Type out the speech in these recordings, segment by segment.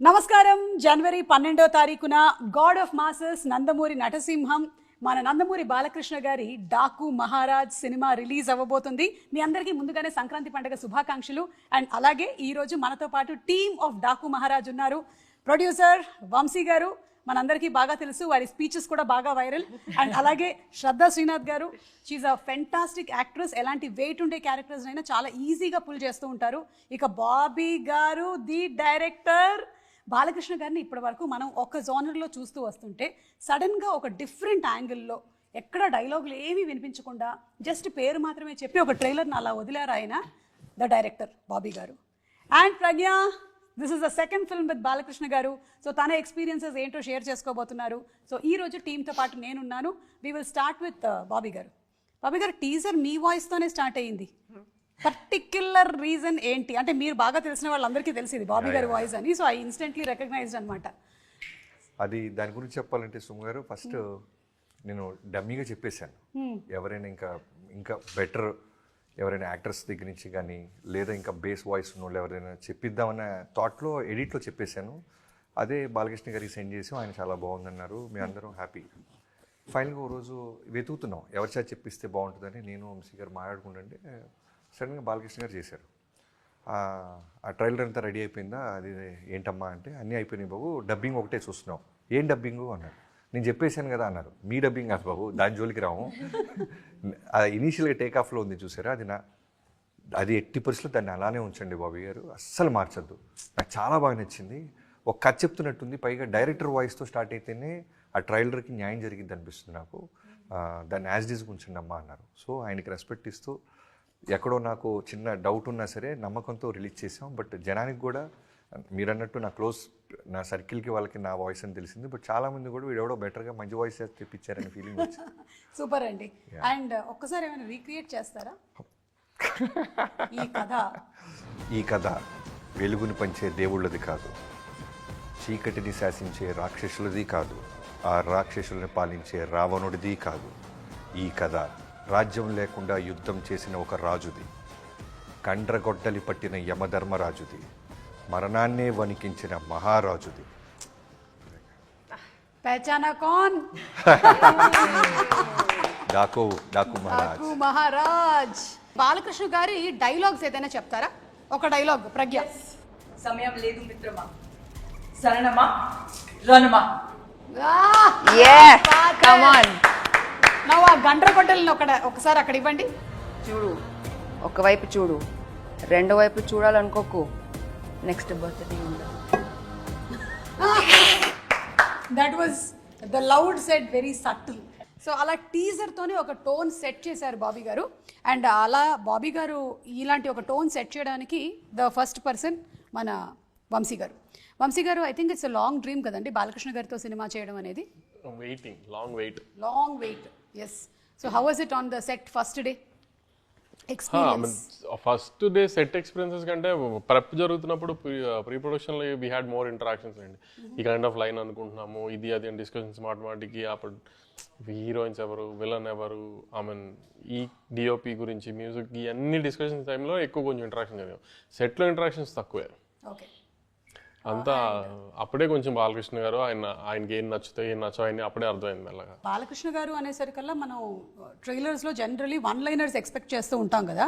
నమస్కారం. జనవరి 12వ తారీఖున గాడ్ ఆఫ్ మాసెస్ నందమూరి నటసింహం మన నందమూరి బాలకృష్ణ గారి డాకు మహారాజ్ సినిమా రిలీజ్ అవ్వబోతుంది. మీ అందరికీ ముందుగానే సంక్రాంతి పండుగ శుభాకాంక్షలు. అండ్ అలాగే ఈరోజు మనతో పాటు టీమ్ ఆఫ్ డాకు మహారాజ్ ఉన్నారు. ప్రొడ్యూసర్ వంశీ గారు మనందరికీ బాగా తెలుసు, వారి స్పీచెస్ కూడా బాగా వైరల్. అండ్ అలాగే శ్రద్ధా శ్రీనాథ్ గారు, షీఈ్ అ ఫెంటాస్టిక్ యాక్ట్రెస్. ఎలాంటి వెయిట్ ఉండే క్యారెక్టర్స్ అయినా చాలా ఈజీగా పుల్ చేస్తూ ఉంటారు. ఇక బాబీ గారు ది డైరెక్టర్. బాలకృష్ణ గారిని ఇప్పటి వరకు మనం ఒక జోనర్లో చూస్తూ వస్తుంటే సడన్గా ఒక డిఫరెంట్ యాంగిల్లో ఎక్కడ డైలాగులు ఏమీ వినిపించకుండా జస్ట్ పేరు మాత్రమే చెప్పి ఒక ట్రైలర్ని అలా వదిలారు ఆయన, ద డైరెక్టర్ బాబీ గారు. And Pragya, this is the second film with Balakrishna గారు. సో తన ఎక్స్పీరియన్సెస్ ఏంటో షేర్ చేసుకోబోతున్నారు. సో ఈ రోజు టీంతో పాటు నేనున్నాను. We will start with Bobby గారు. బాబీ గారు, టీజర్ మీ వాయిస్తోనే స్టార్ట్ అయ్యింది. పర్టిక్యులర్ రీజన్ ఏంటి? అంటే మీరు బాగా తెలిసిన వాళ్ళందరికీ తెలిసింది బాబీ గారి వాయిస్ అని. సో ఐ ఇన్స్టెంట్లీ రికగ్నైజ్డ్ అనమాట. అది దాని గురించి చెప్పాలంటే సుమ గారు, ఫస్ట్ నేను డమ్మీగా చెప్పేశాను. ఎవరైనా ఇంకా బెటర్ ఎవరైనా యాక్టర్స్ దగ్గర నుంచి కానీ లేదా ఇంకా బేస్ వాయిస్ ఉన్న వాళ్ళు ఎవరైనా చెప్పిద్దామన్న థాట్లో ఎడిట్లో చెప్పేశాను. అదే బాలకృష్ణ గారికి సెండ్ చేసి ఆయన చాలా బాగుందన్నారు. మీ అందరం హ్యాపీ. ఫైనల్గా ఓ రోజు వెతుకుతున్నాం ఎవరి చేత చెప్పిస్తే బాగుంటుందని నేను వంశీ గారు మాట్లాడుకుంటుంటే సడన్గా బాలకృష్ణ గారు చేశారు. ఆ ట్రైలర్ అంతా రెడీ అయిపోయిందా, అది ఏంటమ్మా అంటే అన్నీ అయిపోయినాయి బాబు, డబ్బింగ్ ఒకటే చూస్తున్నాం. ఏం డబ్బింగు అన్నారు. నేను చెప్పేశాను కదా అన్నారు. మీ డబ్బింగ్ కాదు బాబు, దాని జోలికి రాము. ఇనీషియల్గా టేక్ ఆఫ్లో ఉంది చూసారా, అది ఎట్టి పరిస్థితుల్లో దాన్ని అలానే ఉంచండి బాబీ గారు, అస్సలు మార్చద్దు. నాకు చాలా బాగా నచ్చింది. ఒక కథ చెప్తున్నట్టుంది, పైగా డైరెక్టర్ వాయిస్తో స్టార్ట్ అయితేనే ఆ ట్రైలర్కి న్యాయం జరిగింది అనిపిస్తుంది నాకు. దాన్ని యాజ్ డీజ్ ఉంచండి అమ్మా అన్నారు. సో ఆయనకి రెస్పెక్ట్ ఇస్తూ ఎక్కడో నాకు చిన్న డౌట్ ఉన్నా సరే నమ్మకంతో రిలీజ్ చేసాం. బట్ జనానికి కూడా మీరు అన్నట్టు నా సర్కిల్కి వాళ్ళకి నా వాయిస్ అని తెలిసింది. బట్ చాలామంది కూడా వీడెవడో బెటర్గా మంచి వాయిస్ తెప్పించారని ఫీలింగ్ వచ్చింది. సూపర్ అండి. అండ్ ఒక్కసారి ఏమైనా రీక్రియేట్ చేస్తారా ఈ కథ వెలుగుని పంచే దేవుళ్ళది కాదు, చీకటిని శాసించే రాక్షసులది కాదు, ఆ రాక్షసుల్ని పాలించే రావణుడిది కాదు. ఈ కథ రాజ్యం లేకుండా యుద్ధం చేసిన ఒక రాజుది, కండ్రగొడ్డలి పట్టిన యమధర్మరాజుది, మరణాన్నే వణికించిన మహారాజుది. పహచానా కౌన్? డాకు మహారాజ్. బాలకృష్ణ గారి డైలాగ్స్ ఏదైనా చెప్తారా? ఒక డైలాగ్ ప్రజ్ఞ. సమయం లేదు మిత్రమా, శరణమా రణమా. ఆ గండ్రగొడ్డల్ని ఒకసారి అక్కడ ఇవ్వండి. చూడు, ఒకవైపు చూడు, రెండో వైపు చూడాలనుకోకు, నెక్స్ట్ బర్త్డే ఉండదు. That was the loud set, very subtle. So అలా టీజర్తోనే ఒక టోన్ సెట్ చేశారు బాబీ గారు. అండ్ అలా బాబీ గారు ఇలాంటి ఒక టోన్ సెట్ చేయడానికి ద ఫస్ట్ పర్సన్ మన వంశీ గారు. వంశీ గారు, I think it's a long dream కదండి బాలకృష్ణ గారితో సినిమా చేయడం అనేది. Long wait. Yes. So how was it on the set first day experience? First day set experiences కంటే ప్రెప్ జరుగుతున్నప్పుడు ప్రీ ప్రొడక్షన్లో వీ హ్యాడ్ మోర్ ఇంటరాక్షన్స్ అండి. ఈ కైండ్ ఆఫ్ లైన్ అనుకుంటున్నాము, ఇది అది అని డిస్కషన్స్ మాటికి. అప్పుడు హీరోయిన్స్ ఎవరు, విలన్ ఎవరు, ఐ మీన్ ఈ డిఓపి గురించి, మ్యూజిక్, ఈ అన్ని డిస్కషన్స్ టైంలో ఎక్కువ కొంచెం ఇంటరాక్షన్ జరిగాం. సెట్లో ఇంటరాక్షన్స్ తక్కువే. ఓకే. అంతా అప్పుడే కొంచెం బాలకృష్ణ గారు ఆయనకి ఏం నచ్చుతాయి ఏం నచ్చో ఆయన అప్పుడే అర్థమైంది మెల్లగా. బాలకృష్ణ గారు అనేసరికల్లా మనం ట్రైలర్స్లో జనరలీ వన్ లైనర్స్ ఎక్స్పెక్ట్ చేస్తూ ఉంటాం కదా.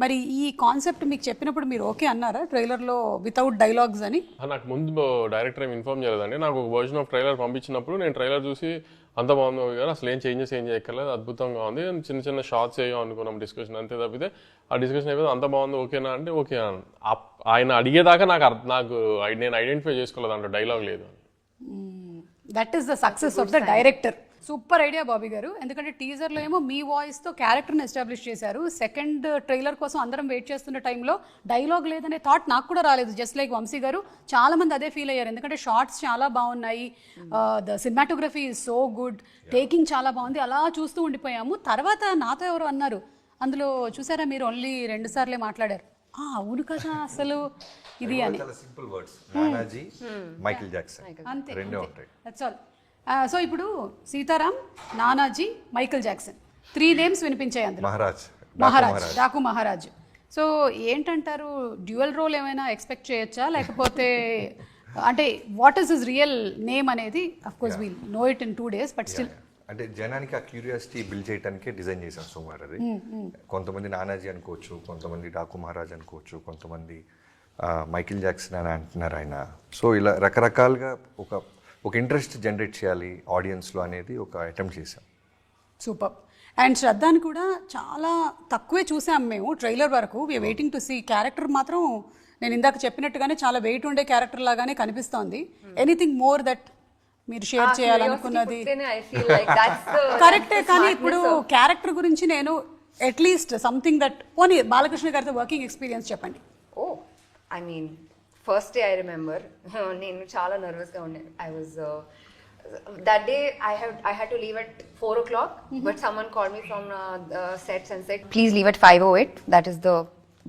మరి ఈ కాన్సెప్ట్ మీకు చెప్పినప్పుడు మీరు ఓకే అన్నారా ట్రైలర్లో వితౌట్ డైలాగ్స్ అని? నాకు ముందు డైరెక్టర్ ఏం ఇన్ఫార్మ్ చేయలేదండి. నాకు ఒక వర్షన్ ఆఫ్ ట్రైలర్ పంపించినప్పుడు నేను ట్రైలర్ చూసి అంత బాగుంది కానీ అసలు ఏం చేయక్కర్లేదు, అద్భుతంగా ఉంది, చిన్న చిన్న షార్ట్స్ వేయం అనుకున్నాం డిస్కషన్, అంతే తప్పితే ఆ డిస్కషన్ అయిపోతే అంత బాగుంది ఓకేనా అంటే ఓకే. ఆయన అడిగేదాకా నేను ఐడెంటిఫై చేసుకోలేదు అంటే డైలాగ్ లేదు. That is the success of the director. Super idea Bobby గారు. ఎందుకంటే టీజర్లో ఏమో మీ వాయిస్తో క్యారెక్టర్ని ఎస్టాబ్లిష్ చేశారు. సెకండ్ ట్రైలర్ కోసం అందరం వెయిట్ చేస్తున్న టైంలో డైలాగ్ లేదనే థాట్ నాకు కూడా రాలేదు, జస్ట్ లైక్ వంశీ గారు. చాలా మంది అదే ఫీల్ అయ్యారు, ఎందుకంటే షార్ట్స్ చాలా బాగున్నాయి, the cinematography is so good, taking చాలా బాగుంది, అలా చూస్తూ ఉండిపోయాము. తర్వాత నాతో ఎవరు అన్నారు, అందులో చూసారా మీరు ఓన్లీ 2 సార్లే మాట్లాడారు. అవును కదా అసలు ఇది అని. Simple words, Nanaji, Michael Jackson, అంతే, దట్స్ ఆల్. సో ఇప్పుడు Sitaram, Nanaji, Michael Jackson 3 names వినిపించాయి అందులో. డాకు మహారాజ్. సో ఏంటంటారు, డ్యూయల్ రోల్ ఏమైనా ఎక్స్పెక్ట్ చేయొచ్చా, లేకపోతే అంటే what is his real name అనేది of course will know it in 2 days but still అంటే జనానికి ఆ క్యూరియాసిటీ బిల్డ్ చేయడానికే డిజైన్ చేశాను సుమారు అది. కొంతమంది నానాజీ అనుకోవచ్చు, కొంతమంది డాకు మహారాజ్ అనుకోవచ్చు, కొంతమంది మైకిల్ జాక్సన్ అని అంటున్నారు ఆయన. సో ఇలా రకరకాలుగా ఒక ఇంట్రెస్ట్ జనరేట్ చేయాలి ఆడియన్స్లో అనేది ఒక అటెంప్ట్ చేశాం. సూపర్. అండ్ శ్రద్ధాని కూడా చాలా తక్కువే చూసాం మేము ట్రైలర్ వరకు. We are waiting to see. Character మాత్రం నేను ఇందాక చెప్పినట్టుగానే చాలా వెయిట్ ఉండే క్యారెక్టర్ లాగానే కనిపిస్తోంది. ఎనీథింగ్ మోర్ దట్ మీరు షేర్ చేయాలనుకున్నది? కరెక్టే, కానీ ఇప్పుడు క్యారెక్టర్ గురించి నేను అట్లీస్ట్ సంథింగ్ దట్ పోనీ బాలకృష్ణ గారితో వర్కింగ్ ఎక్స్పీరియన్స్ చెప్పండి. Oh I mean first day I remember నేను చాలా నర్వస్గా ఉండే. I was that day I had to leave at 4 o'clock, but someone called me from sets and said, please leave at 5:08. That is the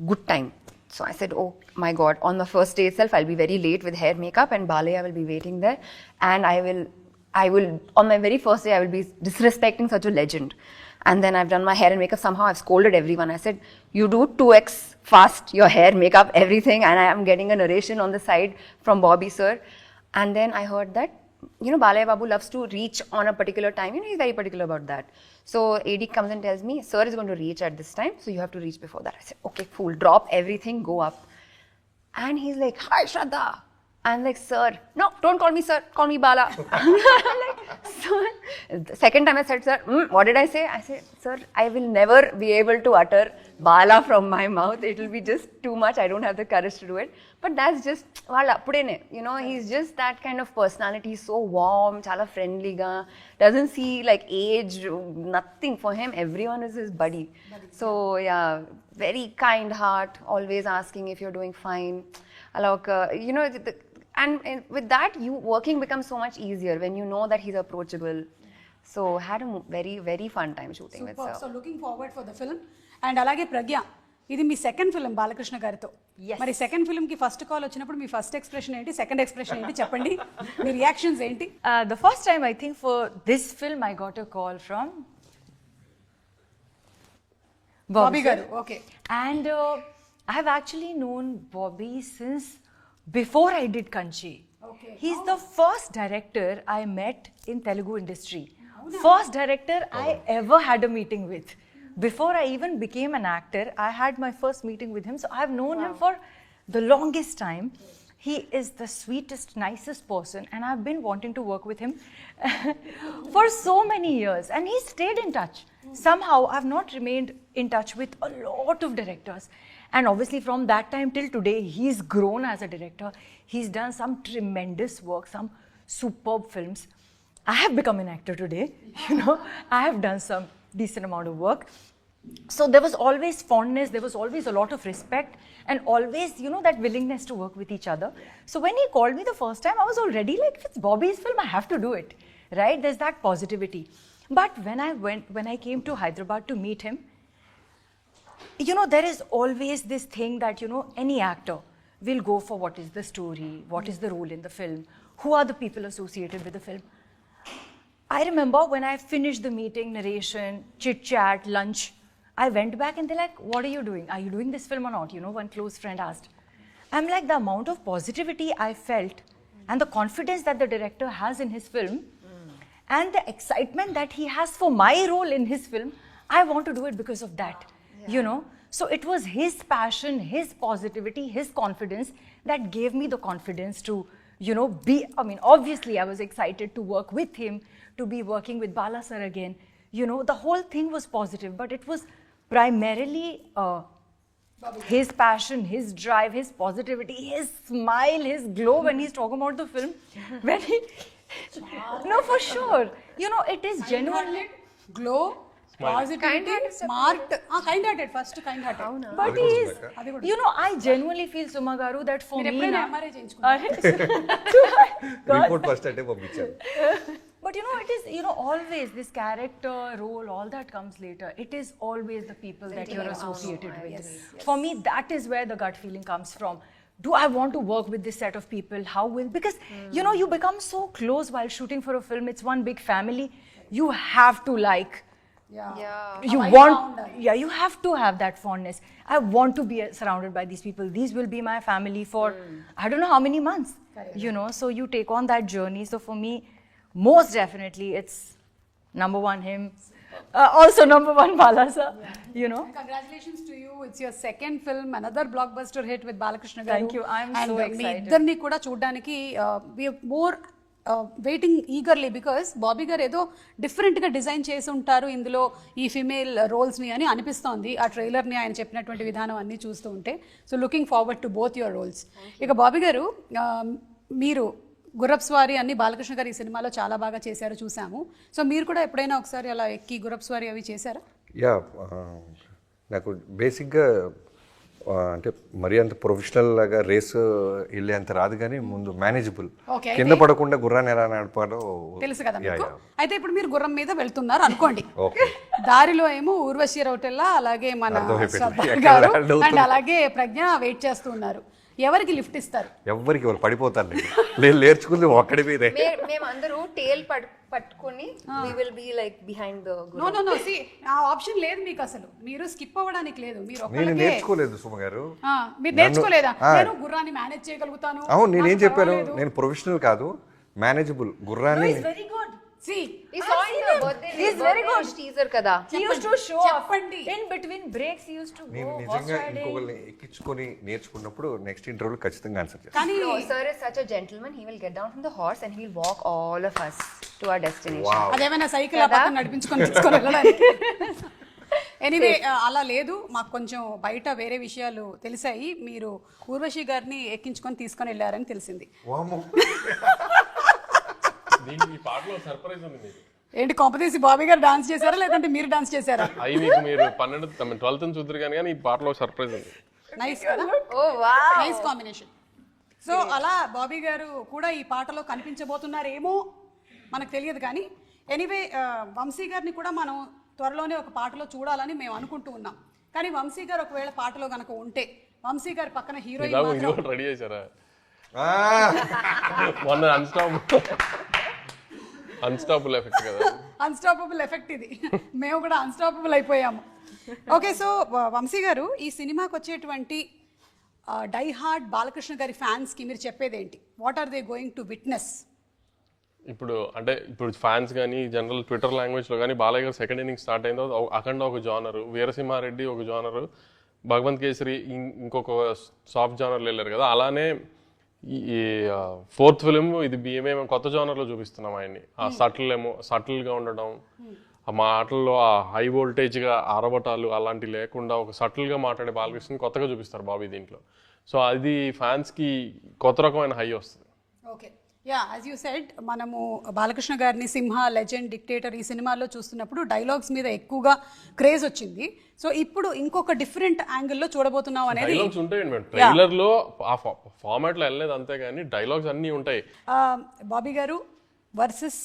good time. So I said, oh my God, on the first day itself, I'll be very late with hair, makeup, and Balaya will be waiting there. And I will, on my very first day, I will be disrespecting such a legend. And then I've done my hair and makeup. Somehow I've scolded everyone. I said, you do 2x fast, your hair, makeup, everything. And I am getting a narration on the side from Bobby sir. And then I heard that, you know, Balaya Babu loves to reach on a particular time. You know, he's very particular about that. So AD comes and tells me, sir is going to reach at this time, so you have to reach before that. I said, okay, cool, drop everything, go up. And he's like, hi Shraddha. I'm like, sir, no, don't call me sir, call me Bala. I'm like, sir. The second time I said, sir, what did I say? I said, sir, I will never be able to utter Bala from my mouth. It will be just too much. I don't have the courage to do it. But that's just, you know, he's just that kind of personality, so warm, chala friendly ga, doesn't see like age, nothing. For him, everyone is his buddy. So yeah, very kind heart, always asking if you're doing fine. You know, and with that, you working becomes so much easier when you know that he's approachable. So had a very, very fun time shooting with sir. So looking forward for the film. And alage Pragya, ఇది మీ second film Balakrishna గారితో. మరి second film కి first call వచ్చినప్పుడు మీ first expression ఏంటి, second expression ఏంటి చెప్పండి, మీ reactions ఏంటి? The first time I think for this film I got a call from Bobby garu. Okay. And I have actually known Bobby since before I did Kanchi. Okay. He's the first director I met in Telugu industry. First director I ever had a meeting with. Before I even became an actor, I had my first meeting with him. So I have known him for the longest time. He is the sweetest, nicest person, and I've been wanting to work with him for so many years. And he stayed in touch. Somehow I've not remained in touch with a lot of directors. And obviously from that time till today, he's grown as a director. He's done some tremendous work, some superb films. I have become an actor today, you know. I have done some decent amount of work. So there was always fondness, there was always a lot of respect, and always, you know, that willingness to work with each other. So when he called me the first time, I was already like, if it's Bobby's film, I have to do it, right? There's that positivity. But when I came to Hyderabad to meet him, you know, there is always this thing that, you know, any actor will go for what is the story, what is the role in the film, who are the people associated with the film. I remember when I finished the meeting, narration, chit-chat, lunch, I went back and they're like, what are you doing? Are you doing this film or not? You know, one close friend asked. I'm like, the amount of positivity I felt and the confidence that the director has in his film and the excitement that he has for my role in his film, I want to do it because of that, you know. So it was his passion, his positivity, his confidence that gave me the confidence to, you know, obviously I was excited to work with him, to be working with Bala sir again. You know, the whole thing was positive, but it was primarily his passion, his drive, his positivity, his smile, his glow when he's talking about the film. When he, no, for sure. You know, it is genuinely glow, positivity, smart, kind-hearted, first kind-hearted. But he is, you know, I genuinely feel, Suma garu, that for me now, report first అంటే పంపించారు. but you know, it is, you know, always this character, role, all that comes later. It is always the people that you're associated with. Yes. For me, that is where the gut feeling comes from. Do I want to work with this set of people? How will, because you know, you become so close while shooting for a film. It's one big family. You have to like You want, yeah, you have to have that fondness. I want to be surrounded by these people. These will be my family for I don't know how many months. You know, so you take on that journey. So for me, most definitely, it's number one him, also number one Bala sir. You know. Congratulations to you. It's your second film, another blockbuster hit with Balakrishna garu. Thank you. I'm so me excited. ఇద్దరిని కూడా చూడడానికి we are more waiting eagerly because Bobby గారు ఏదో డిఫరెంట్గా design చేసి ఉంటారు ఇందులో ఈ ఫిమేల్ రోల్స్ని అని అనిపిస్తోంది ఆ ట్రైలర్ని ఆయన చెప్పినటువంటి విధానం అన్నీ చూస్తూ ఉంటే. So looking forward to both your roles. ఇక బాబీ గారు మీరు గుర్రప్ స్వారీ అన్ని బాలకృష్ణ గారు ఈ సినిమాలో చాలా బాగా చేశారు చూసాము. సో మీరు కూడా ఎప్పుడైనా ఒకసారి అలా ఎక్కి గుర్రప్ స్వారీ అవి చేశారా? యా నాకు బేసిక్గా అంటే మరీ అంత ప్రొఫెషనల్ లాగా రేస్ వెళ్ళే అంత రాదు కానీ ముందు మేనేజబుల్ Okay, కింద పడకుండా గుర్రాన్ని ఎలా నడపాలో తెలుసు కదా మీకు. అయితే ఇప్పుడు మీరు గుర్రం మీద వెళ్తున్నారు అనుకోండి. ఓకే దారిలో ఏమో ఊర్వశి రౌటెల్లా అలాగే మన అర్థమైపోయింది. శ్రద్ధ ఎక్కడ గారు land అవుతుంది. అండ్ అలాగే ప్రజ్ఞ వెయిట్ చేస్తూ ఉన్నారు. ఎవరికి లిఫ్ట్ ఇస్తారు? ఎవరికి వాళ్ళు పడిపోతారు లేదు లేర్చుకుంది ఒక్కడి మీదే. మేమందరూ టేల్ పట్టుకొని we will be like behind the no no no see ఆ ఆప్షన్ లేదు మీకు అసలు. మీరు స్కిప్ అవ్వడానికి లేదు. మీరు నేను ఒక్కళ్ళకే నేర్చుకోలేదు సుమ గారు. మీరు నేర్చుకోలేదా? ఆ. నేను గుర్రాన్ని మేనేజ్ చేయగలుగుతాను. అవును నేనేం నాకు చెప్పాను పర్వాలేదు. నేను ప్రొఫెషనల్ కాదు మేనేజబుల్ గుర్రాన్ని. Very good. See, we saw in the birthday He's very good. teaser kada. He used to show off. చెప్పండి. In between breaks, he used to నేను go horse నిజంగా riding. ఇంకొకరిని ఎక్కించుకొని నేర్చుకున్నప్పుడు నెక్స్ట్ ఇంటర్వ్యూలో ఖచ్చితంగా ఆన్సర్ చేస్తాను. కానీ No, sir is such a gentleman. He will get down from the horse and he will walk all of us to our destination. అదేమైనా సైకిల్ ఆ పక్కన నడిపించుకొని తీసుకొని వెళ్ళడానికి. ఎనీవే అలా లేదు. మాకు కొంచెం బయట వేరే విషయాలు తెలిసాయి. మీరు ఊర్వశి గారిని ఎక్కించుకొని తీసుకొని వెళ్ళారని తెలిసింది. వామ్మో. దీనికి ఈ పాటలో సర్ప్రైజ్ ఉంది మీకు. ఏంటి కొంపతీసి బాబీ గారు డాన్స్ చేశారా లేదంటే మీరు డాన్స్ చేశారా? అవి మీకు మీరు 12th చూద్దరు కానీ ఈ పాటలో సర్ప్రైజ్ ఉంది. నైస్ కదా. Oh wow. Nice combination. So అలా బాబీ గారు కూడా ఈ పాటలో కనిపించబోతున్నారేమో మనకు తెలియదు కానీ ఎనీవే వంశీ గారిని కూడా మనం త్వరలోనే ఒక పాటలో చూడాలని మేము అనుకుంటూ ఉన్నాం. కానీ వంశీ గారు ఒకవేళ పాటలో కనుక ఉంటే వంశీ గారి పక్కన హీరోయిన్ ఇలాగో ఇది మాత్రం కూడా రెడీ చేశారా? ఆ, మొన్న అన్స్టాపుల్ ఎఫెక్ట్ కదా. అన్స్టాపబుల్ ఎఫెక్ట్ ఇది. మేము కూడా అన్స్టాపబుల్ అయిపోయాము. ఓకే సో వంశీ గారు ఈ సినిమాకి వచ్చేటువంటి డై హార్డ్ బాలకృష్ణ గారి ఫ్యాన్స్కి మీరు చెప్పేదేంటి? What are they going to witness? ఇప్పుడు ఫ్యాన్స్ కానీ జనరల్ ట్విట్టర్ లాంగ్వేజ్లో కానీ బాలయ్య గారు సెకండ్ ఇన్నింగ్ స్టార్ట్ అయిందో అఖండ ఒక జానరు, వీరసింహారెడ్డి ఒక జానరు, భగవంత్ కేసరి ఇంకొక సాఫ్ట్ జానర్లు వెళ్ళారు కదా. అలానే ఈ ఫోర్త్ ఫిలిం ఇది మేము కొత్త జానర్లో చూపిస్తున్నాం ఆయన్ని. ఆ సటిల్గా ఉండడం, ఆ మాటల్లో ఆ హై వోల్టేజ్గా ఆరబటాలు అలాంటివి లేకుండా ఒక సటిల్గా మాట్లాడే బాలకృష్ణని కొత్తగా చూపిస్తారు బాబీ దీంట్లో. సో అది ఫ్యాన్స్కి కొత్త రకమైన హై వస్తుంది. Okay yeah as you said మనము బాలకృష్ణ గారిని సింహ, లెజెండ్, డిక్టేటర్ ఈ సినిమాల్లో చూస్తున్నప్పుడు డైలాగ్స్ మీద ఎక్కువగా క్రేజ్ వచ్చింది. సో ఇప్పుడు ఇంకొక డిఫరెంట్ యాంగిల్లో చూడబోతున్నాం అనేది. డైలాగ్స్ ఉంటాయండి మేడం. ట్రైలర్ లో ఆ ఫార్మాట్ లో వెళ్ళలేదు అంతే కానీ డైలాగ్స్ అన్నీ ఉంటాయి. బాబీ గారు వర్సెస్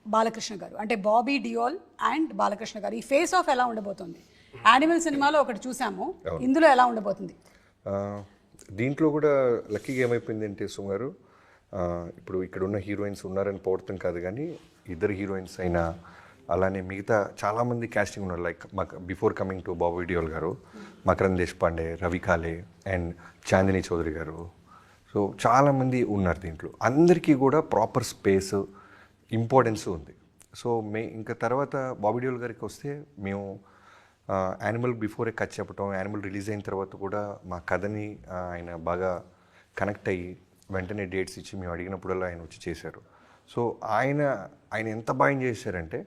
బాలకృష్ణ గారు అంటే బాబీ డియోల్ అండ్ బాలకృష్ణ గారు ఈ ఫేస్ ఆఫ్ ఎలా ఉండబోతుంది? యానిమల్ సినిమాలో ఒకటి చూసాము, ఇందులో ఎలా ఉండబోతుంది? దీంట్లో కూడా లక్కీగా ఏమైపోయింది అంటే సుమ గారు, ఇప్పుడు ఇక్కడ ఉన్న హీరోయిన్స్ ఉన్నారని పోవడం కాదు కానీ ఇద్దరు హీరోయిన్స్ అయినా అలానే మిగతా చాలామంది క్యాస్టింగ్ ఉన్నారు. Like before coming to Bobby Deol గారు, మకరంద్ దేశపాండే, రవి కాలే అండ్ చాందిని చౌదరి గారు. సో చాలామంది ఉన్నారు దీంట్లో. అందరికీ కూడా ప్రాపర్ స్పేస్ ఇంపార్టెన్స్ ఉంది. సో ఇంకా తర్వాత బాబీ డియోల్ గారికి వస్తే మేము యానిమల్ బిఫోరే కట్ చెప్పటం, యానిమల్ రిలీజ్ అయిన తర్వాత కూడా మా కథని ఆయన బాగా కనెక్ట్ అయ్యి వెంటనే డేట్స్ ఇచ్చి మేము అడిగినప్పుడల్లా ఆయన వచ్చి చేశారు. సో ఆయన ఎంత బాగా చేశారంటే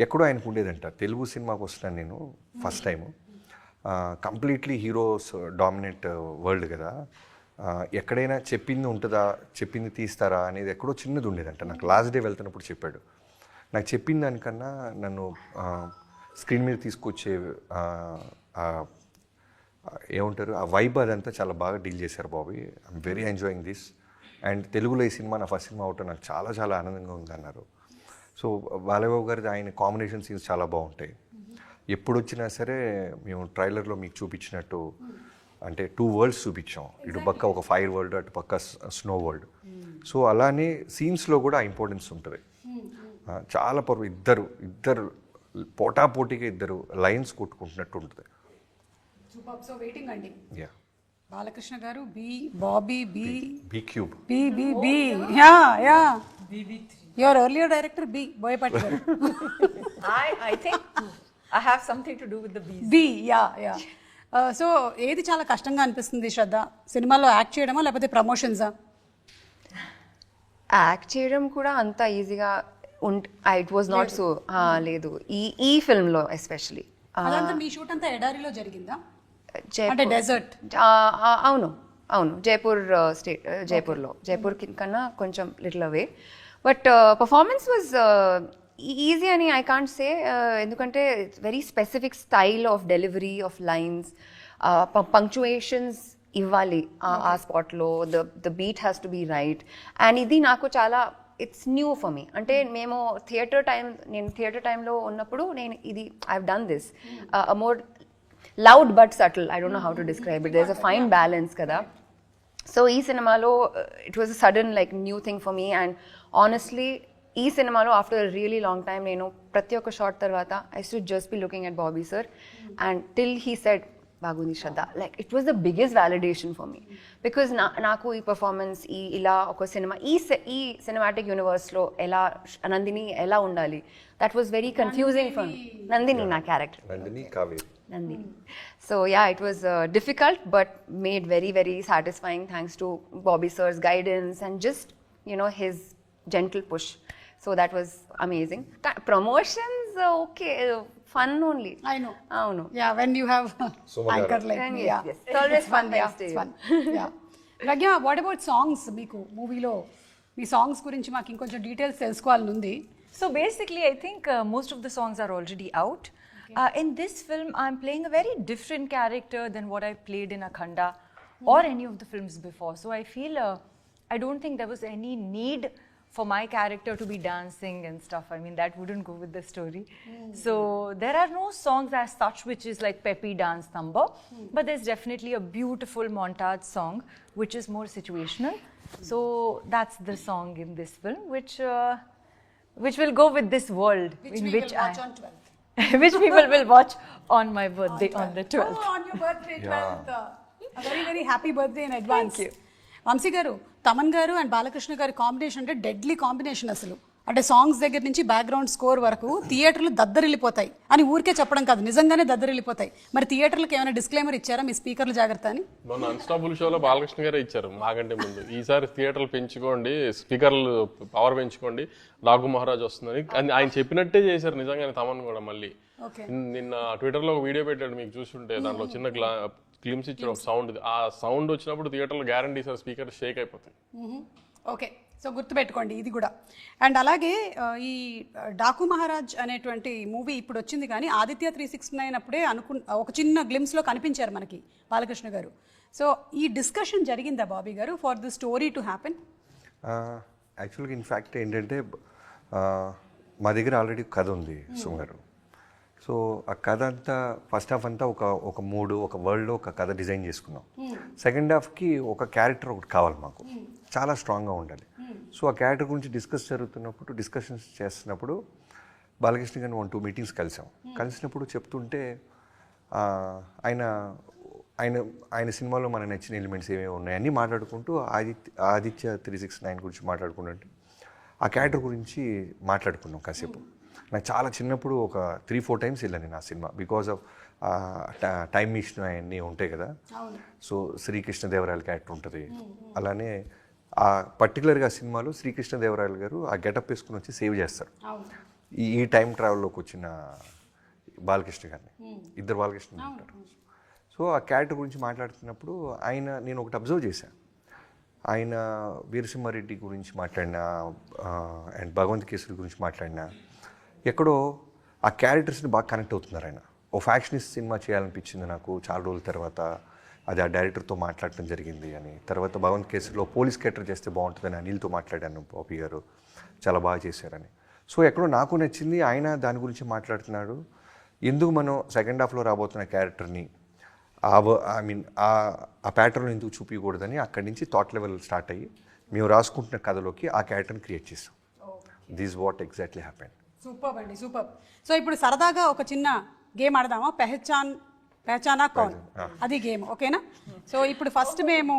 ఎక్కడో ఆయనకు ఉండేదంట. తెలుగు సినిమాకి వస్తున్నాను నేను first time, completely heroes dominate world కదా, ఎక్కడైనా చెప్పింది ఉంటుందా, చెప్పింది తీస్తారా అనేది ఎక్కడో చిన్నది ఉండేదంట. నాకు లాస్ట్ డే వెళ్తున్నప్పుడు చెప్పాడు. నాకు చెప్పిన దానికన్నా నన్ను స్క్రీన్ మీద తీసుకొచ్చే ఏమంటారు ఆ వైబ్ అదంతా చాలా బాగా డీల్ చేశారు Bobby. I'm very enjoying this. And తెలుగులో ఈ సినిమా నా ఫస్ట్ సినిమా అవటం నాకు చాలా చాలా ఆనందంగా ఉందన్నారు. సో బాలయ్యబాబు గారి ఆయన కాంబినేషన్ సీన్స్ చాలా బాగుంటాయి. ఎప్పుడు వచ్చినా సరే మేము ట్రైలర్లో మీకు చూపించినట్టు అంటే 2 వరల్డ్స్ చూపించాం. ఇటు పక్క ఒక ఫైర్ వరల్డ్, అటు పక్క స్నో వరల్డ్. సో అలానే సీన్స్లో కూడా ఇంపార్టెన్స్ ఉంటుంది. చాలా ఇద్దరు పోటాపోటీగా ఇద్దరు లైన్స్ కొట్టుకుంటున్నట్టు ఉంటుంది. సూపర్. సో వెయిటింగ్ అండి. యా, బాలకృష్ణ గారు B, Bobby B, B cube. B. Ya your earlier director B Boyapati గారు. I think I have something to do with the bees. B. Ya. So ఏది చాలా కష్టంగా అనిపిస్తుంది శ్రద్ధ, సినిమాలో యాక్ట్ చేయడమా లేకపోతే ప్రమోషన్సా? యాక్ట్ చేయడం కూడా అంత ఈజీగా ఇట్ వాజ్ నాట్ సో లేదు ఈ ఫిల్మ్లో ఎస్పెషలీ. అదంతా మీ షూట్ అంతా ఎడారిలో జరిగిందా? అంటే డెజర్ట్? అవును జైపూర్ కన్నా కొంచెం little away. But performance was easy అని ఐ కాంట్ సే, ఎందుకంటే it's very specific style of delivery of lines, punctuations ఇవ్వాలి ఆ స్పాట్లో, the beat has to be right. And ఇది నాకు చాలా ఇట్స్ న్యూ ఫర్ మీ. అంటే నేను థియేటర్ టైంలో ఉన్నప్పుడు నేను ఇది I have done this more loud but subtle. I don't know how to describe it. There's a fine balance kada. So ee cinemalo it was a sudden like new thing for me, and honestly ee cinemalo after a really long time nenu prati oka shot tarvata I used to just be looking at Bobby sir and till he said bagundi Shraddha, like it was the biggest validation for me because naku ee performance ila oka cinema ee cinematic universe lo ela Nandini ela undali, that was very confusing for me. Nandini na character Nandini Kaveri. Nandini. So yeah, it was difficult but made very, very satisfying thanks to Bobby sir's guidance and just, his gentle push. So that was amazing. Promotions, okay, fun only. I know. Oh no. Yeah, when you have Sumagara. anchor like And me, yes, yeah. yes. It's always fun, Yeah, thanks to it's you. fun. Yeah. Pragya, what about songs? Meeku movie lo me songs గురించి మాకు ఇంకొంచెం details తెలుసుకోవాలని ఉంది. So basically, I think most of the songs are already out. In this film, I'm playing a very different character than what I played in Akhanda or any of the films before. So I feel I don't think there was any need for my character to be dancing and stuff. I mean, that wouldn't go with the story. So there are no songs as such which is like peppy dance number, but there's definitely a beautiful montage song which is more situational. So that's the song in this film which will go with this world in we which will watch on 12th. which people will watch on my birthday on the 12th. Oh, on your birthday 12th. A very, very happy birthday in advance. Thank you. Vamsi గారు, తమన్ గారు and Balakrishna గారి combination అంటే deadly combination అసలు. అంటే songs దగ్గర నుంచి background score వరకు థియేటర్లు దద్దరిల్లిపోతాయి అని ఊరికే చెప్పడం కాదు, నిజంగానే దద్దరిల్లిపోతాయి. మరి థియేటర్లకు ఏమైనా డిస్క్లైమర్ ఇచ్చారా మీ స్పీకర్లు జాగ్రత్త అని? మొన్న అన్స్టాపుల్ షోలో బాలకృష్ణ గారే ఇచ్చారు మాకంటే ముందు, ఈసారి థియేటర్లు పెంచుకోండి, స్పీకర్లు పవర్ పెంచుకోండి, డాకు మహారాజ్ వస్తుందని ఆయన చెప్పినట్టే చేశారు నిజంగానే. తమన్ కూడా మళ్ళీ నిన్న ట్విట్టర్లో ఒక వీడియో పెట్టాడు, మీకు చూస్తుంటే దాంట్లో చిన్న గ్లిమ్స్ ఇచ్చాడు ఒక సౌండ్. ఆ సౌండ్ వచ్చినప్పుడు థియేటర్లో గ్యారంటీ సార్ స్పీకర్ షేక్ అయిపోతాయి. ఓకే, సో గుర్తుపెట్టుకోండి ఇది కూడా. అండ్ అలాగే ఈ డాకు మహారాజ్ అనేటువంటి మూవీ ఇప్పుడు వచ్చింది, కానీ ఆదిత్య 369 అప్పుడే ఒక చిన్న గ్లిమ్స్లో కనిపించారు మనకి బాలకృష్ణ గారు. సో ఈ డిస్కషన్ జరిగిందా బాబీ గారు for the story to happen? యాక్చువల్గా ఇన్ఫ్యాక్ట్ ఏంటంటే మా దగ్గర ఆల్రెడీ కథ ఉంది సుమ గారు. సో ఆ కథ అంతా ఫస్ట్ హాఫ్ అంతా ఒక వరల్డ్లో ఒక కథ డిజైన్ చేసుకున్నాం. సెకండ్ హాఫ్కి ఒక క్యారెక్టర్ ఒకటి కావాలి మాకు, చాలా స్ట్రాంగ్గా ఉండాలి. సో ఆ క్యారెక్టర్ గురించి డిస్కషన్స్ చేస్తున్నప్పుడు బాలకృష్ణ గారిని 1-2 మీటింగ్స్ కలిసినప్పుడు చెప్తుంటే ఆయన సినిమాలో మనకు నచ్చిన ఎలిమెంట్స్ ఏమేమి ఉన్నాయని మాట్లాడుకుంటూ ఆదిత్య 369 గురించి మాట్లాడుకుంటుంటే ఆ క్యారెక్టర్ గురించి మాట్లాడుకున్నాం కాసేపు. నాకు చాలా చిన్నప్పుడు ఒక 3-4 టైమ్స్ వెళ్ళాను నేను ఆ cinema, because of time machine అవన్నీ ఉంటాయి కదా. సో శ్రీకృష్ణదేవరాయల క్యారెక్టర్ ఉంటుంది. అలానే ఆ పర్టికులర్గా సినిమాలో శ్రీకృష్ణదేవరాయలు గారు ఆ గెటప్ వేసుకుని వచ్చి సేవ్ చేస్తారు ఈ టైం ట్రావెల్లోకి వచ్చిన బాలకృష్ణ గారిని. ఇద్దరు బాలకృష్ణ ఉంటారు. సో ఆ క్యారెక్టర్ గురించి మాట్లాడుతున్నప్పుడు నేను ఒకటి అబ్జర్వ్ చేశాను. ఆయన వీరసింహారెడ్డి గురించి మాట్లాడినా అండ్ భగవంత్ కేసరి గురించి మాట్లాడినా ఎక్కడో ఆ క్యారెక్టర్స్ని బాగా కనెక్ట్ అవుతున్నారు ఆయన. ఓ ఫ్యాక్షనిస్ట్ సినిమా చేయాలనిపించింది నాకు చాలా రోజుల తర్వాత. అది ఆ డైరెక్టర్తో మాట్లాడటం జరిగింది అని. తర్వాత భగవంత్ కేసరిలో పోలీస్ క్యారెక్టర్ చేస్తే బాగుంటుందని అనిల్తో మాట్లాడాను, బాబీ గారు చాలా బాగా చేశారని. సో ఎక్కడో నాకు నచ్చింది, ఆయన దాని గురించి మాట్లాడుతున్నాడు. ఎందుకు మనం సెకండ్ హాఫ్లో రాబోతున్న క్యారెక్టర్ని ఆ ప్యాటర్న్ ఎందుకు చూపించకూడదని అక్కడి నుంచి థాట్ లెవెల్ స్టార్ట్ అయ్యి మేము రాసుకుంటున్న కథలోకి ఆ క్యారెక్టర్ని క్రియేట్ చేస్తాం. This what exactly happened. Super అండి, సూపర్. సో ఇప్పుడు సరదాగా ఒక చిన్న గేమ్ ఆడదామా? పెహచానా కౌన్, అది గేమ్, ఓకేనా? సో ఇప్పుడు ఫస్ట్ మేము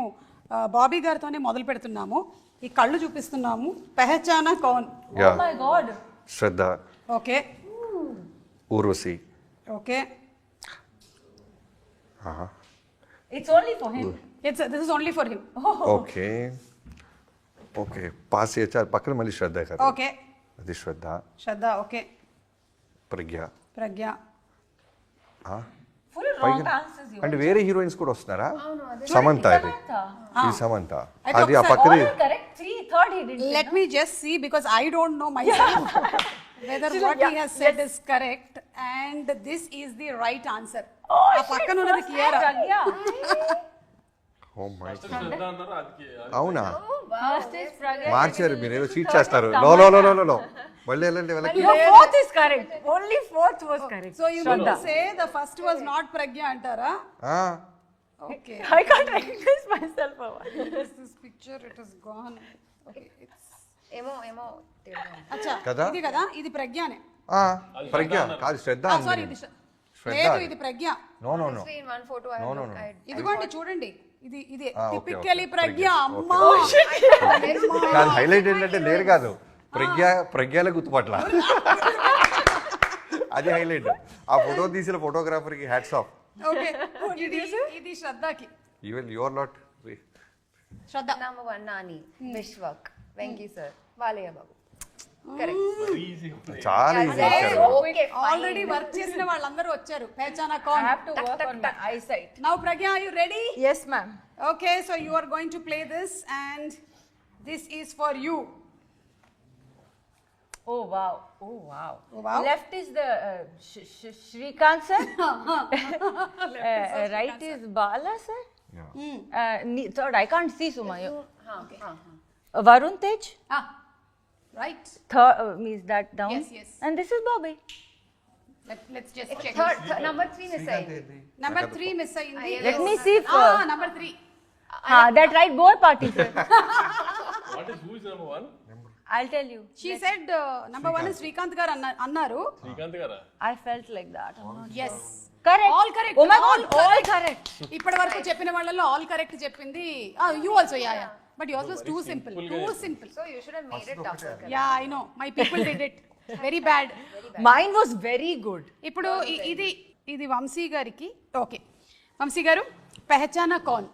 బాబీ గారితోనే మొదలు పెడుతున్నాము. ఈ కళ్ళు చూపిస్తున్నాము. పెహచానా కౌన్. Yeah. Oh my God. Shraddha, okay Urvashi. Okay, It's only for him. This is only for him. Okay okay, pass చేయొచ్చా? పక్కన మళ్ళీ శ్రద్ధ గారు. ఓకే, అది శ్రద్ధ. శ్రద్ధ, okay, Pragna. Pragna, Full wrong answers. You. అంటే వేరే హీరోయిన్స్ కూడా వస్తున్నారా? సమంత. ఇది ఇది సమంత. అయితే అది ఆ ఒకసారి పక్కది. All correct. Third he didn't. let me just see because I don't know myself whether what he has said is correct and this is the right answer. Oh, ఆ పక్కన ఉన్నది Kiara. Pragya. Oh my god. Shraddha అన్నారు అది అవునా? First is Pragya. మార్చారు, మీరు ఏదో cheat చేస్తారు. లో లో లో లో లో మళ్ళీ వెళ్ళండి వెళ్ళండి. Your fourth is correct. Only fourth was correct. So you mean to say the first was not Pragya antara? Okay. I can't recognize myself. This picture it is gone. Okay. It's ఏమో అచ్చా కదా? ఇది కదా, ఇది ప్రజ్ఞనే. ప్రజ్ఞ కాదు, శ్రద్ధ. Sorry, ఇది శ్రద్ధ. లేదు, ఇది Pragya. No no no. in one photo I No, no, look, no. ఇదిగోండి చూడండి, ఇది ఇది okay, టిపికలీ okay. ప్రజ్ఞ. ప్రజ్ఞ. అమ్మా, కాదు, హైలైట్ ఏంటంటే లేరు కాదు, ప్రజ్ఞల గుర్తుపట్ల. అది హైలైట్. ఆ ఫోటో తీసిన ఫోటోగ్రాఫర్ కి హ్యాట్స్ ఆఫ్. ఓకే, ఇది శ్రద్ధకి. Even you're not Shraddha. number 1 Nani, Vishwak, Venki sir, Valaya babu. Correct. చాలా ఈజీ ఇచ్చారు. Okay, ఆల్రెడీ వర్క్ చేసిన వాళ్ళందరూ వచ్చారు. పెహచానా I కౌన్. have to work on my eyesight. Now Pragya, are you ready? Yes, ma'am. Okay, so you are going to play this and this is for you. Oh wow. Oh wow. Oh, wow. Left is the Shrikant sir. Right is Bala sir. Third I can't see Suma. Varun Tej. Ah, right. Third means that down. Yes, yes. And this is Bobby. Let's just check. Number 3 miss అయింది. Number 3 miss అయింది. Let me see if Number 3. that right both parties sir. What is who is number 1? I'll tell you. She said number 1 is Srikanth గారు అన్నారు. శ్రీకాంత్ గారా? I felt like that. I'm not Yes. correct. All correct. Oh my god, all correct. ఇప్పటి వరకు చెప్పిన వాళ్ళలో all correct చెప్పింది. You also, yeah. But yours was too simple. Too simple. So you should have made it tougher. Yeah, I know. My people did it. Very bad. Mine was very good. ఇప్పుడు ఇది వంశీ గారికి. Okay, Vamsi గారు, పెహచానా కౌన్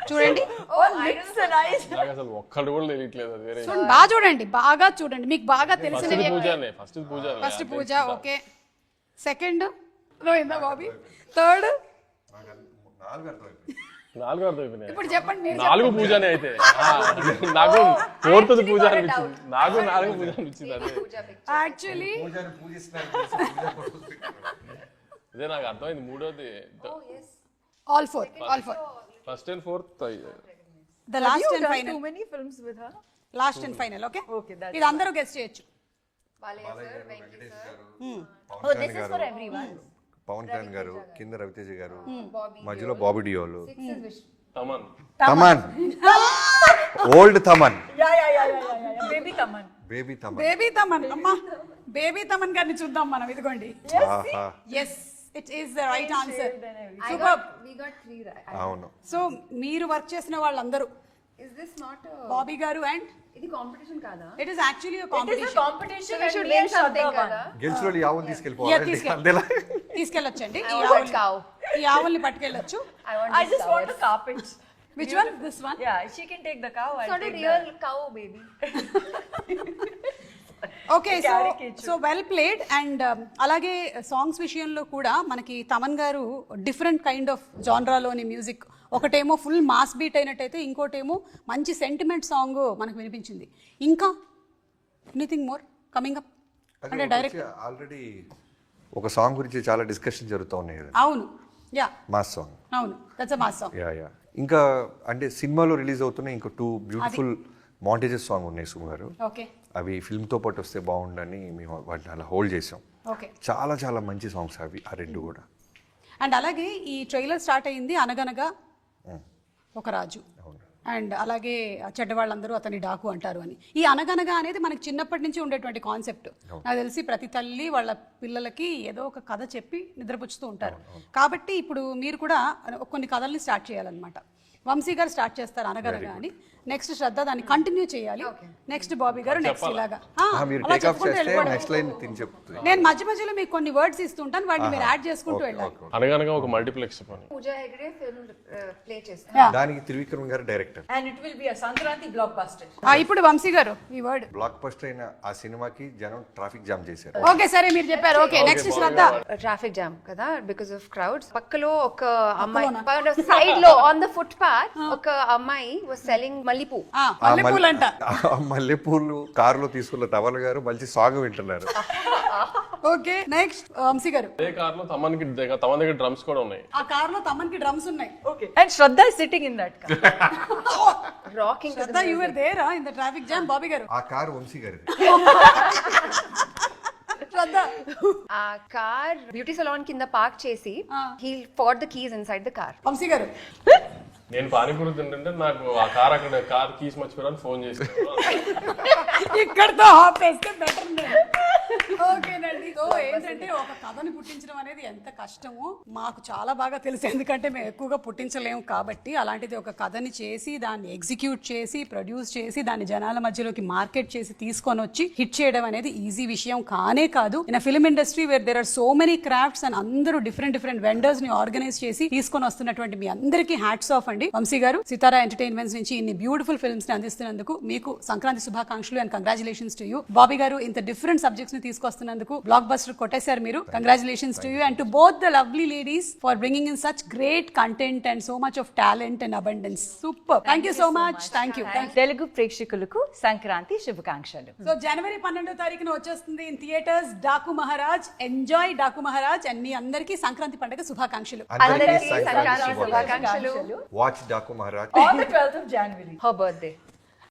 చూడండి. Lips and eyes. నాకు అసలు ఒక్కడు కూడా తెలియట్లేదు అది వేరే. చూడండి, బాగా చూడండి, బాగా చూడండి, మీకు బాగా తెలిసిన ఫస్ట్ పూజనే, ఫస్ట్ పూజ. ఫస్ట్ పూజ. ఓకే, సెకండ్ రోయిందా బాబీ, థర్డ్ నాలుగు అర్థం అయిపోయినాయి. ఇప్పుడు చెప్పండి మీరు. 4 పూజనే అయితే. నాకు 4th పూజ అనిపించింది. నాకు 4 పూజ అనిపించింది అదే. యాక్చువల్లీ అదే నాకు అర్థమైంది. మూడోది all four. First and fourth. The last You and done final. too many films with her. Last and final. Okay, Okay, that's ఇది అందరూ గెస్ట్ చేయొచ్చు. Valaya sir, Venki sir, Oh, this is for everyone. Pawan Kalyan గారు, కింద రవితేజ గారు, మధ్యలో Bobby Deol. 6 is Vishnu. Thaman. Thaman, old Thaman, Yeah. Baby Taman. Baby Thaman. Baby Thaman. అమ్మా, baby Thaman గారిని చూద్దాం మనం. ఇదిగోండి. ఆహా, yes, it is the right answer. We got 3 right. అవును. సో మీరు వర్క్ చేసిన వాళ్ళందరూ, Is this not a Bobby గారు, అండ్ ఇది competition కాదా? It is actually It is a competition. competition. So we and should me win and Shraddha something won. కదా? గెలిచిన యావన్ Yeah, తీసుకెళ్ళిపోవాలి. తీసుకెళ్ళొచ్చండి. I want cow. ఈ ఆవుల్ని పట్టుకెళ్ళొచ్చు. I want I just want the carpet. Which one? This one. Yeah, she can take the cow. I'll It's not a take real cow, baby. Okay, so well played. And అలాగే songs విషయంలో కూడా మనకి తమన్ గారు different kind of జాన్రాలోని music, ఒకటేమో full mass beat అయినట్టయితే, ఇంకోటేమో మంచి sentiment song మనకు వినిపించింది. ఇంకా ఎనీథింగ్ మోర్ కమింగ్ అప్ అంటే డైరెక్ట్? ఆల్రెడీ ఒక సాంగ్ గురించి చాలా డిస్కషన్ జరుగుతూ ఉన్నాయి కదా, అవును, యా, మాస్ సాంగ్. అవును, that's a mass song. Yeah. ఇంకా అంటే సినిమాలో రిలీజ్ అవుతున్నాయి ఇంకో 2 బ్యూటిఫుల్ మాంటేజెస్ సాంగ్ ఉన్నాయి సుమ గారు. ఓకే, అవి ఫిల్మ్తో పాటు వస్తే బాగుండని మేము వాటిని అలా హోల్డ్ చేసాం. ఓకే. చాలా చాలా మంచి సాంగ్స్ అవి, ఆ 2 కూడా. అండ్ అలాగే ఈ ట్రైలర్ స్టార్ట్ అయింది అనగనగా ఒక రాజు. అండ్ అలాగే చెడ్డవాళ్ళందరూ అతని డాకు అంటారు అని. ఈ అనగనగా అనేది మనకి చిన్నప్పటి నుంచి ఉండేటువంటి కాన్సెప్ట్. నాకు తెలిసి ప్రతి తల్లి వాళ్ళ పిల్లలకి ఏదో ఒక కథ చెప్పి నిద్రపుచ్చుతూ ఉంటారు. కాబట్టి ఇప్పుడు మీరు కూడా కొన్ని కథల్ని స్టార్ట్ చేయాలన్నమాట. వంశీ గారు స్టార్ట్ చేస్తారు అనగనగా అని, నెక్స్ట్ శ్రద్ధ దాన్ని కంటిన్యూ చేయాలి, నెక్స్ట్ బాబీ గారు నెక్స్ట్ ఇలాగా మీరు అలా టేక్ ఆఫ్ చెప్పుకుంటూ చేస్తే వెళ్ళిపోవడం. నెక్స్ట్ లైన్ తిని చెప్తుంది. నేను మధ్య మధ్యలో మీకు కొన్ని వర్డ్స్ ఇస్తుంటాను, వాటిని మీరు యాడ్ చేసుకుంటూ వెళ్ళాలి. అనగనగా ఒక మల్టీప్లెక్స్ పని. పూజా హెగ్డే ఫిల్మ్ ప్లే చేస్తాను. దానికి త్రివిక్రమ్ గారు director. And it will be a Sankranti blockbuster. ఇప్పుడు వంశీ గారు ఈ వర్డ్. బ్లాక్ బస్టర్ అయిన ఆ సినిమాకి జనం ట్రాఫిక్ జామ్ చేశారు. ఓకే సరే మీరు చెప్పారు. ఓకే నెక్స్ట్ శ్రద్ధ. ట్రాఫిక్ జామ్ కదా బికాస్ ఆఫ్ క్రౌడ్స్. పక్కలో ఒక అమ్మాయి సైడ్ లో ఆన్ ద ఫుట్ పాత్ ఒక అమ్మాయి వాస్ సెల్లింగ్ మల్లిపూ. మల్లెపూలు అంట. ఆ మల్లెపూలు కారులో తీసుకున్న తవల గారు మంచి సాంగ్ వింటున్నారు. ఓకే నెక్స్ట్ వంశీ గారు. అదే కార్లో తమ దగ్గర డ్రమ్స్ కూడా ఉన్నాయి. ఆ కార్ లో తమన్కి డ్రమ్స్ ఉన్నాయి. Okay And Shraddha is sitting in that car. Rocking Shraddha you were there in the traffic jam. Bobby గారు. ఆ కారు వంశీ గారిది. శ్రద్ధ. ఆ కార్ బ్యూటీ సలాన్ కింద పార్క్ చేసి he forgot the keys inside the car. Vamsi గారు. నేను పానీపూరి తింటుంటే నాకు ఆ కార్ అక్కడ కార్ కీస్ మర్చిపోయాను ఫోన్ చేసి ఇక్కడతో ఆపేస్తే బెటర్. ఓకేనండి. సో ఏంటంటే ఒక కథని పుట్టించడం అనేది ఎంత కష్టమో మాకు చాలా బాగా తెలుసు, ఎందుకంటే మేము ఎక్కువగా పుట్టించలేము కాబట్టి. అలాంటిది ఒక కథని చేసి దాన్ని ఎగ్జిక్యూట్ చేసి ప్రొడ్యూస్ చేసి దాన్ని జనాల మధ్యలోకి మార్కెట్ చేసి తీసుకొని వచ్చి హిట్ చేయడం అనేది ఈజీ విషయం కానే కాదు. In film industry where there are so many crafts and అందరూ డిఫరెంట్ వెండర్స్ ని ఆర్గనైజ్ చేసి తీసుకొని వస్తున్నటువంటి మీ అందరికీ హ్యాట్స్ ఆఫ్ అండి. వంశీ గారు సితారా ఎంటర్టైన్మెంట్స్ నుంచి ఇన్ని బ్యూటిఫుల్ ఫిల్మ్స్ ని అందిస్తున్నందుకు మీకు సంక్రాంతి శుభాకాంక్షలు and congratulations to you. Bobby గారు ఇంత డిఫరెంట్ సబ్జెక్ట్స్ ని తీసుకొస్తున్నందుకు బ్లాక్ బస్టర్ కొట్టేశారు మీరు. Congratulations to you and to both the lovely ladies for bringing in such great content and so much of talent and abundance. Super. Thank you so much. Thank you. Telugu ప్రేక్షకులకు సంక్రాంతి శుభాకాంక్షలు. సో జనవరి 12వ తారీఖున వచ్చేస్తుంది in theatres Daaku Maharaaj. Enjoy Daaku Maharaaj and మీ అందరికీ సంక్రాంతి పండుగ శుభాకాంక్షలు. అందరికీ సంక్రాంతి శుభాకాంక్షలు. Watch Daaku Maharaaj. On the 12th of January. Her birthday.